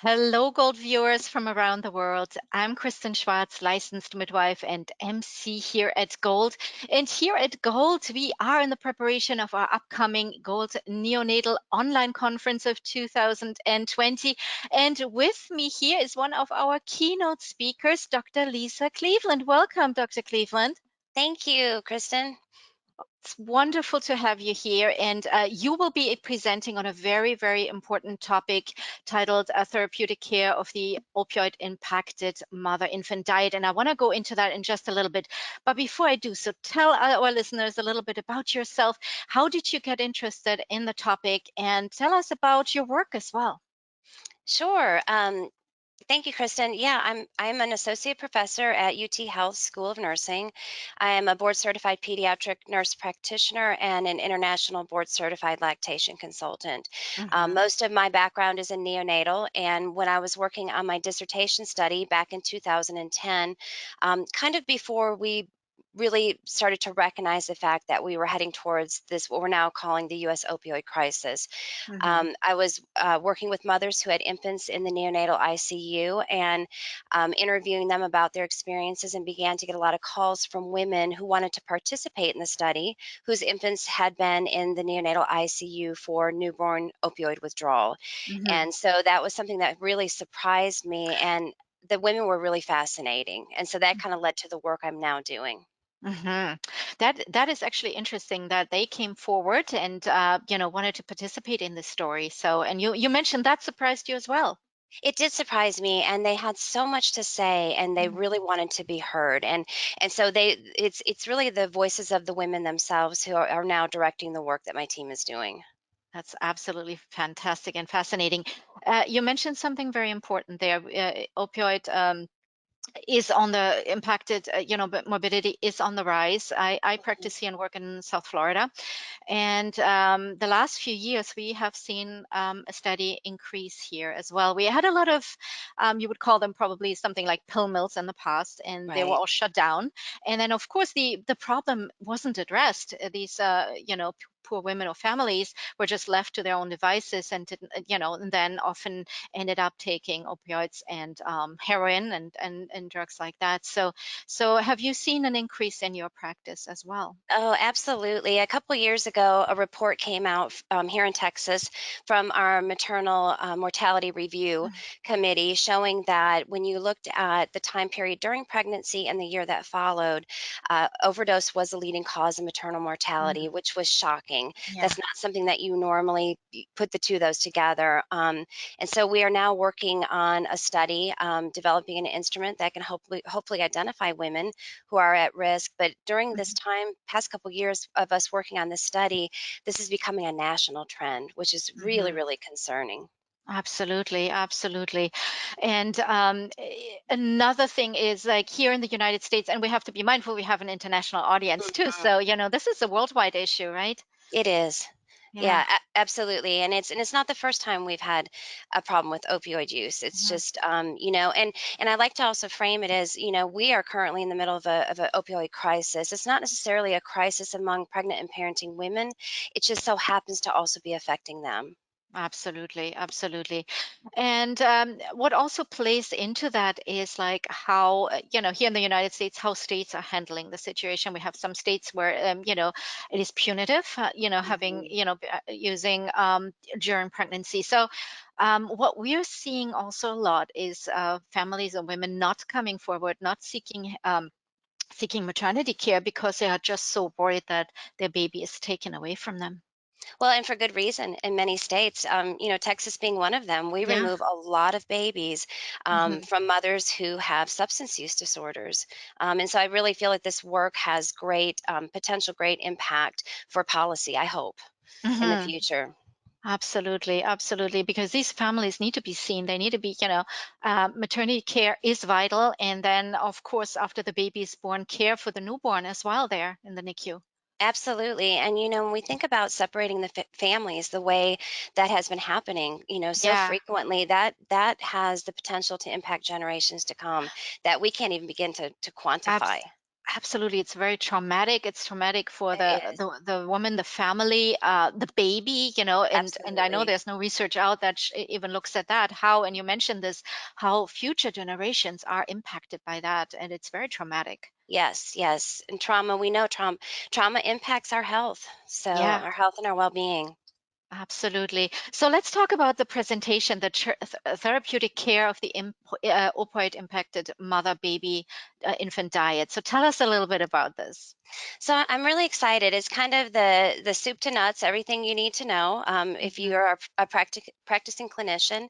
Hello, Gold viewers from around the world. I'm Kristen Schwartz, licensed midwife and MC here at Gold. And here at Gold, we are in the preparation of our upcoming Gold Neonatal Online Conference of 2020. And with me here is one of our keynote speakers, Dr. Lisa Cleveland. Welcome, Dr. Cleveland. Thank you, Kristen. It's wonderful to have you here, and you will be presenting on a very, very important topic titled Therapeutic Care of the Opioid-Impacted Mother-Infant Diet. And I want to go into that in just a little bit. But before I do so, tell our listeners a little bit about yourself. How did you get interested in the topic? And tell us about your work as well. Sure. Thank you, Kristen. Yeah, I'm an associate professor at UT Health School of Nursing. I am a board certified pediatric nurse practitioner and an international board certified lactation consultant. Hmm. Most of my background is in neonatal, and when I was working on my dissertation study back in 2010, kind of before we really started to recognize the fact that we were heading towards this, what we're now calling the US opioid crisis. Hmm. I was working with mothers who had infants in the neonatal ICU and interviewing them about their experiences, and began to get a lot of calls from women who wanted to participate in the study whose infants had been in the neonatal ICU for newborn opioid withdrawal. Hmm. And so that was something that really surprised me. And the women were really fascinating. And so that kind of led to the work I'm now doing. Hmm. That is actually interesting that they came forward and wanted to participate in this story. So, and you mentioned that surprised you as well. It did surprise me, and they had so much to say, and they Mm. really wanted to be heard. And so it's really the voices of the women themselves who are now directing the work that my team is doing. That's absolutely fantastic and fascinating. You mentioned something very important there. Opioid is on the impacted, but morbidity is on the rise. I practice here and work in South Florida. And the last few years, we have seen a steady increase here as well. We had a lot of, you would call them probably something like pill mills in the past, and they were Right. all shut down. And then, of course, the problem wasn't addressed. These, poor women or families were just left to their own devices and didn't, and then often ended up taking opioids and heroin and drugs like that. So have you seen an increase in your practice as well? Oh, absolutely. A couple years ago, a report came out here in Texas from our maternal mortality review committee showing that when you looked at the time period during pregnancy and the year that followed, overdose was the leading cause of maternal mortality, Mhm. which was shocking. Yeah. That's not something that you normally put the two of those together. And so we are now working on a study, developing an instrument that can hopefully identify women who are at risk. But during this Mhm. time, past couple years of us working on this study, this is becoming a national trend, which is really, Mhm. really concerning. Absolutely, absolutely. And another thing is like here in the United States, and we have to be mindful we have an international audience too. Mhm. So, this is a worldwide issue, right? It is. Yeah. Yeah, absolutely. And it's not the first time we've had a problem with opioid use. It's Mhm. just and I like to also frame it as, we are currently in the middle of a opioid crisis. It's not necessarily a crisis among pregnant and parenting women. It just so happens to also be affecting them. Absolutely, absolutely. And what also plays into that is like how, here in the United States, how states are handling the situation. We have some states where, it is punitive, having, Mhm. using during pregnancy. So what we're seeing also a lot is families and women not coming forward, not seeking maternity care because they are just so worried that their baby is taken away from them. Well, and for good reason in many states, Texas being one of them, we Yeah. remove a lot of babies Hmm. from mothers who have substance use disorders. And so I really feel like this work has great potential, great impact for policy, I hope, in the Hmm. future. Absolutely, absolutely. Because these families need to be seen. They need to be, maternity care is vital. And then, of course, after the baby is born, care for the newborn as well there in the NICU. Absolutely. And, when we think about separating the families the way that has been happening, so Yeah. frequently, that has the potential to impact generations to come that we can't even begin to Abs quantify. Absolutely, it's very traumatic. It's traumatic for It is. the woman, the family, the baby, and I know Absolutely. there's no research out that even looks at that, how, and you mentioned this, how future generations are impacted by that, and it's very traumatic. Yes, yes. And trauma, we know trauma impacts our health. So Yeah, our health and our well-being. absolutely. So let's talk about the presentation, the therapeutic care of the opioid impacted mother, baby, infant diet. So tell us a little bit about this. So I'm really excited. It's kind of the soup to nuts, everything you need to know. If Hmm. you're a practicing clinician,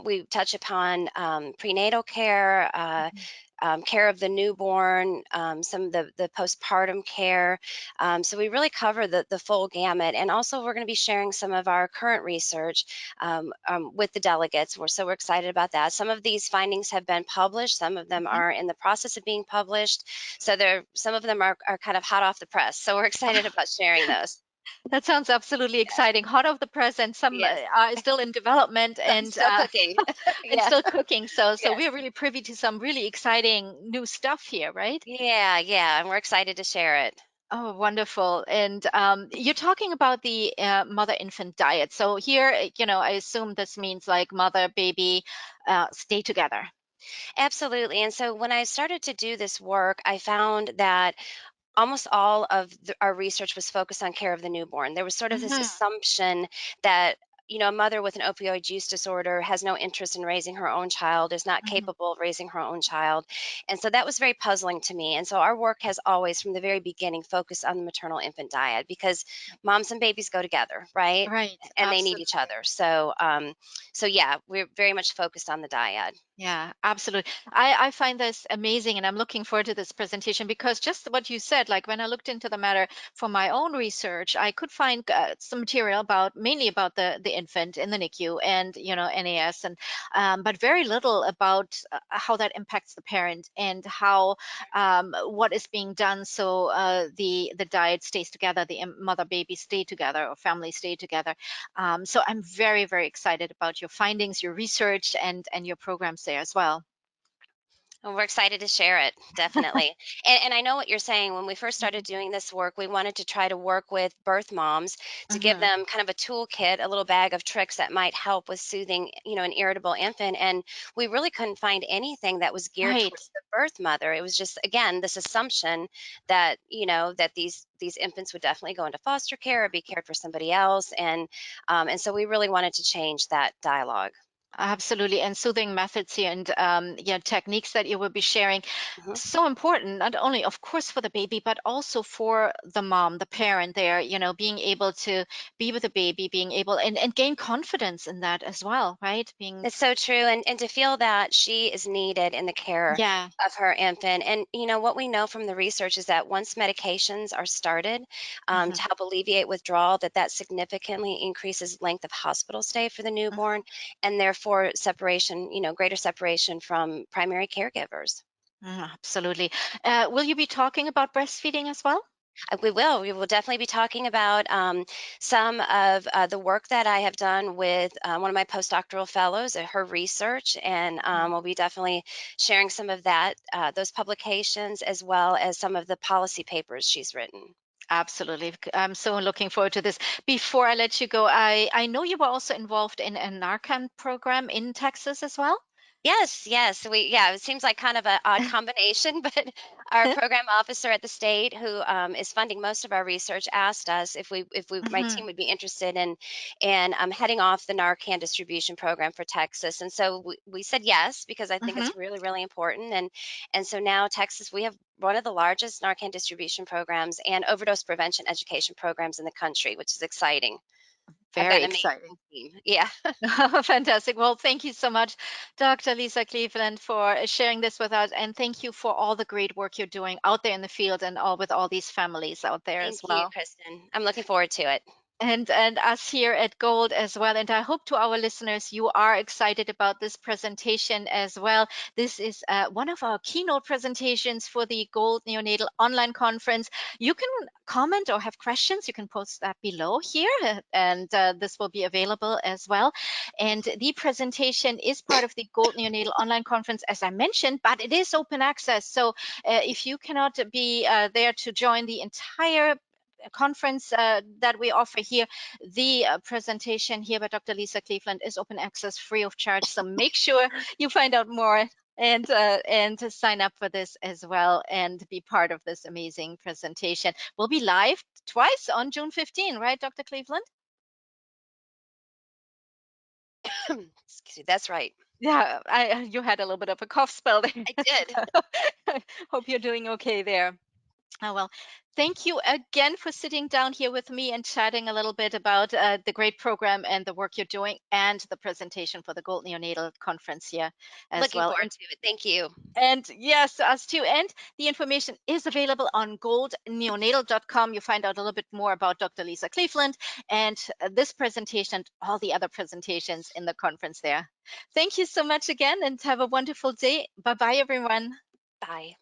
we touch upon prenatal care, care of the newborn, some of the postpartum care. So we really cover the full gamut. And also, we're going to be sharing some of our current research with the delegates. We're excited about that. Some of these findings have been published. Some of them Hmm. are in the process of being published. So some of them are kind of hot off the press. So we're excited about sharing those. That sounds absolutely exciting. Hot off the press, and some Yes. are still in development Some still cooking. and Yeah. still cooking. So Yes. we're really privy to some really exciting new stuff here, right? Yeah, yeah. And we're excited to share it. Oh, wonderful. And you're talking about the mother-infant diet. So here, I assume this means like mother, baby, stay together. Absolutely. And so when I started to do this work, I found that almost all of our research was focused on care of the newborn. There was sort of this Hmm. assumption that a mother with an opioid use disorder has no interest in raising her own child, is not Hmm. capable of raising her own child. And so that was very puzzling to me. And so our work has always, from the very beginning, focused on the maternal infant diet because moms and babies go together, right? Right, And they need each absolutely. other. So yeah, we're very much focused on the dyad. Yeah, absolutely. I find this amazing, and I'm looking forward to this presentation because just what you said, like when I looked into the matter for my own research, I could find some material about mainly about the infant in the NICU and NAS, and but very little about how that impacts the parent and how what is being done so the diet stays together, the mother baby stay together or family stay together. So I'm very, very excited about your findings, your research, and your programs there as well. And we're excited to share it, definitely. And I know what you're saying. When we first started Mhm. doing this work, we wanted to try to work with birth moms to give Mhm. them kind of a toolkit, a little bag of tricks that might help with soothing, an irritable infant. And we really couldn't find anything that was geared Right. towards the birth mother. It was just, again, this assumption that, that these infants would definitely go into foster care or be cared for somebody else. And so we really wanted to change that dialogue. Absolutely. And soothing methods here and yeah, techniques that you will be sharing. Mhm. So important, not only, of course, for the baby, but also for the mom, the parent there, being able to be with the baby, being able and gain confidence in that as well, right? Being, It's so true, and to feel that she is needed in the care yeah. of her infant. And what we know from the research is that once medications are started Mhm. to help alleviate withdrawal, that significantly increases length of hospital stay for the newborn, and therefore separation, greater separation from primary caregivers. Absolutely. Will you be talking about breastfeeding as well? We will. We will definitely be talking about some of the work that I have done with one of my postdoctoral fellows, her research, and we'll be definitely sharing some of those publications, as well as some of the policy papers she's written. Absolutely. I'm so looking forward to this. Before I let you go, I know you were also involved in a Narcan program in Texas as well. Yes, yes. Yeah, it seems like kind of an odd combination, but our program officer at the state, who is funding most of our research, asked us my Mhm. team would be interested in heading off the Narcan distribution program for Texas. And so we said yes, because I think Mhm. it's really, really important. And so now Texas, we have one of the largest Narcan distribution programs and overdose prevention education programs in the country, which is exciting. I've got Very an amazing exciting. team. Yeah. Fantastic. Well, thank you so much, Dr. Lisa Cleveland, for sharing this with us. And thank you for all the great work you're doing out there in the field and all with all these families out there as Thank you, well. Kristen. I'm looking forward to it. and us here at Gold as well. And I hope to our listeners you are excited about this presentation as well. This is one of our keynote presentations for the Gold Neonatal Online Conference. You can comment or have questions. You can post that below here, and this will be available as well. And the presentation is part of the Gold Neonatal Online Conference, as I mentioned, but it is open access. So if you cannot be there to join the entire conference that we offer here, the presentation here by Dr. Lisa Cleveland is open access, free of charge. So make sure you find out more and to sign up for this as well and be part of this amazing presentation. We'll be live twice on June 15, right, Dr. Cleveland? Excuse me, that's right. Yeah, you had a little bit of a cough spell there. I did. So, hope you're doing okay there. Oh, well, thank you again for sitting down here with me and chatting a little bit about the great program and the work you're doing and the presentation for the Gold Neonatal Conference here as Looking well. forward to it. Thank you. And yes, us too. And the information is available on goldneonatal.com. You find out a little bit more about Dr. Lisa Cleveland and this presentation and all the other presentations in the conference there. Thank you so much again and have a wonderful day. Bye bye, everyone. Bye.